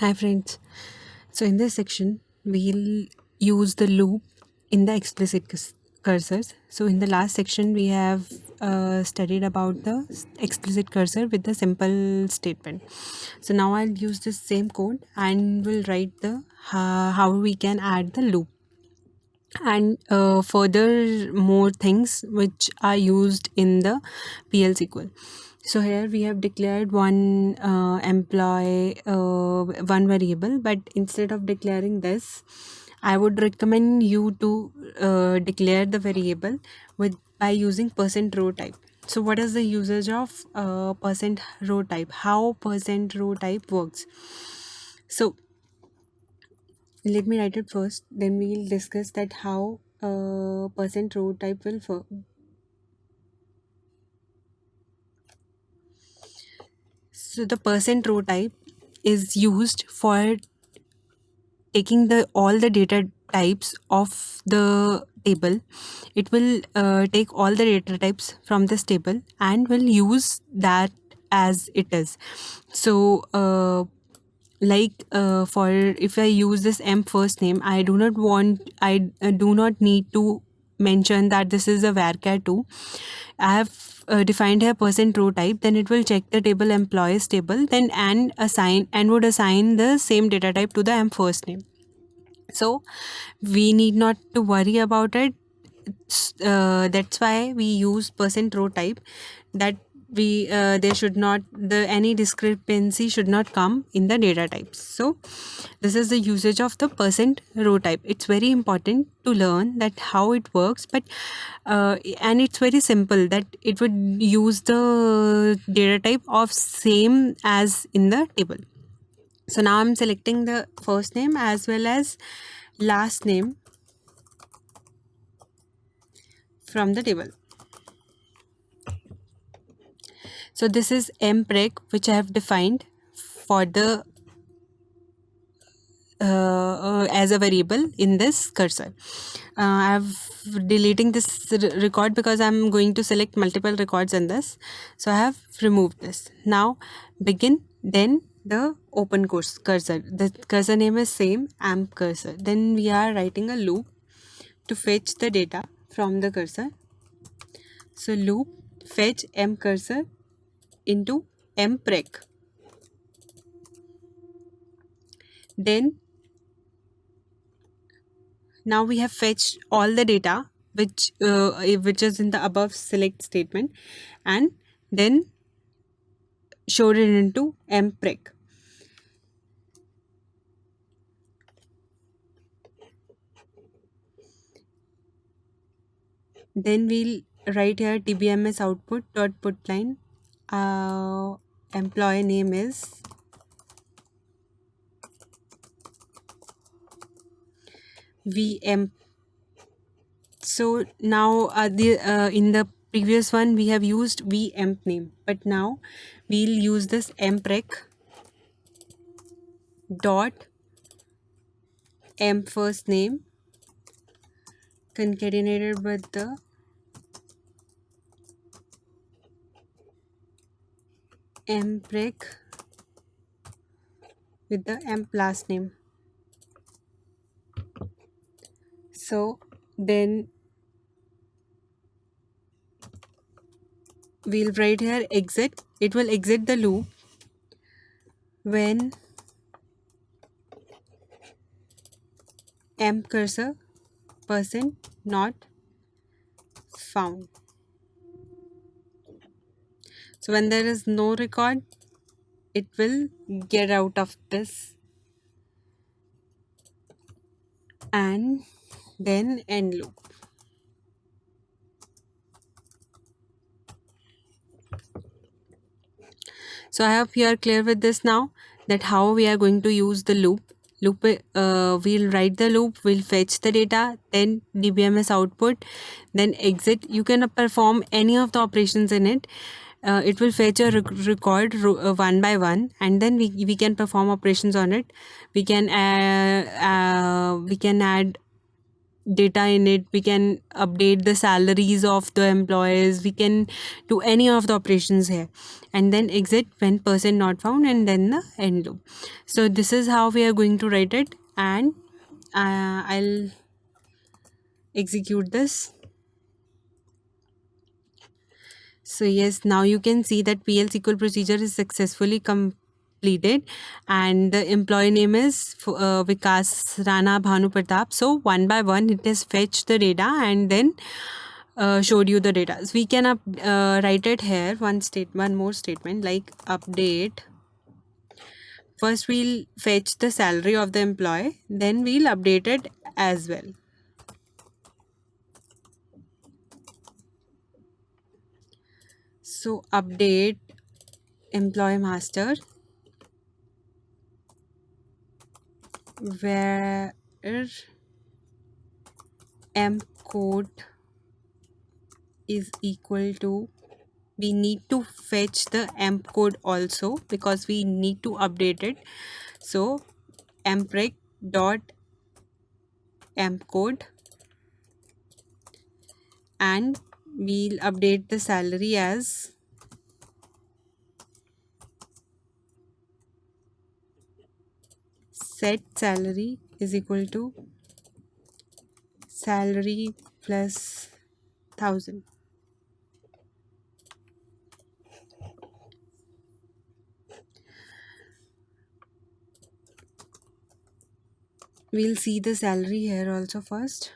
Hi friends. So in this section, we'll use the loop in the explicit cursors. So in the last section, we have studied about the explicit cursor with the simple statement. So now I'll use this same code and we'll write the how we can add the loop and further more things which are used in the PL SQL. So here we have declared one employee, one variable, but instead of declaring this, I would recommend you to declare the variable with by using percent row type. So what is the usage of percent row type? How percent row type works? So let me write it first, then we'll discuss that how percent row type will so the percent row type is used for taking the all the data types of the table. It will take all the data types from this table and will use that as it is. So for if I use this M first name, I do not need to mention that this is a varchar 2. I have defined here percent row type, then it will check the table employees table, then and would assign the same data type to the M first name. So we need not to worry about it. That's why we use percent row type, that we there should not the any discrepancy should not come in the data types. So this is the usage of the percent row type. It's very important to learn that how it works, but and it's very simple that it would use the data type of same as in the table. So now I'm selecting the first name as well as last name from the table. So this is mpreg, which I have defined for the as a variable in this cursor. I'm deleting this record because I'm going to select multiple records in this. So I have removed this. Now begin, then the open course cursor. The cursor name is same, amp cursor. Then we are writing a loop to fetch the data from the cursor. So loop fetch m cursor into mpreg. Then now we have fetched all the data which is in the above select statement, and then showed it into mpreg. Then we'll write here tbms output dot put line. Employee name is vm. So now the in the previous one we have used vm name, but now we'll use this mpreg dot m first name concatenated with the mpreg with the m last name. So then we'll write here exit. It will exit the loop when m cursor percent not found. So when there is no record, it will get out of this and then end loop. So I hope you are clear with this now, that how we are going to use the loop. We'll write the loop, we'll fetch the data, then dbms output, then exit. You can perform any of the operations in it. It will fetch a record one by one, and then we can perform operations on it. We can add data in it, we can update the salaries of the employees, we can do any of the operations here, and then exit when person not found, and then the end loop. So this is how we are going to write it, and I'll execute this. So yes, now you can see that PL SQL procedure is successfully completed, and the employee name is Vikas Rana Bhanu Pratap. So one by one, it has fetched the data and then showed you the data. So we can write it here. One more statement like update. First, we'll fetch the salary of the employee, then we'll update it as well. So update employee master where m code is equal to, we need to fetch the emp code also because we need to update it. So empreg dot emp code, and we'll update the salary as set salary is equal to salary plus 1000. We'll see the salary here also first.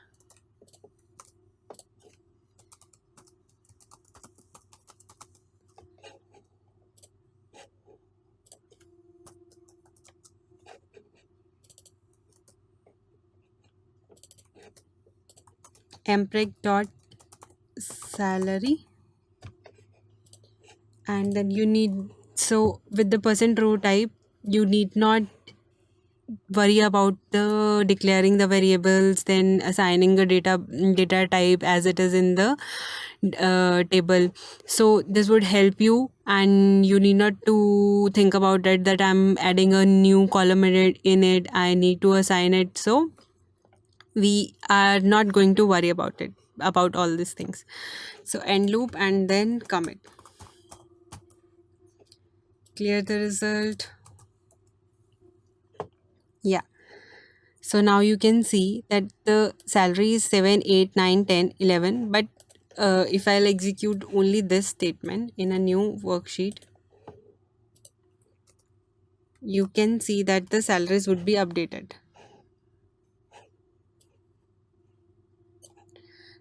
Empreg dot salary, and then you need, so with the percent row type, you need not worry about the declaring the variables, then assigning the data type as it is in the table. So this would help you, and you need not to think about it that I'm adding a new column in it, I need to assign it. So we are not going to worry about it, about all these things. So end loop and then commit, clear the result. Yeah, so now you can see that the salary is 7, 8, 9, 10, 11. But if I'll execute only this statement in a new worksheet, you can see that the salaries would be updated.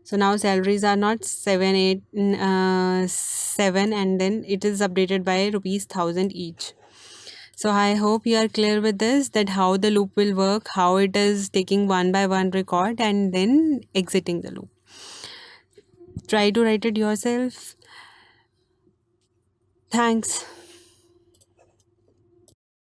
So now salaries are not 7, 8, 7, and then it is updated by ₹1000 each. So I hope you are clear with this, that how the loop will work, how it is taking one by one record and then exiting the loop. Try to write it yourself. Thanks.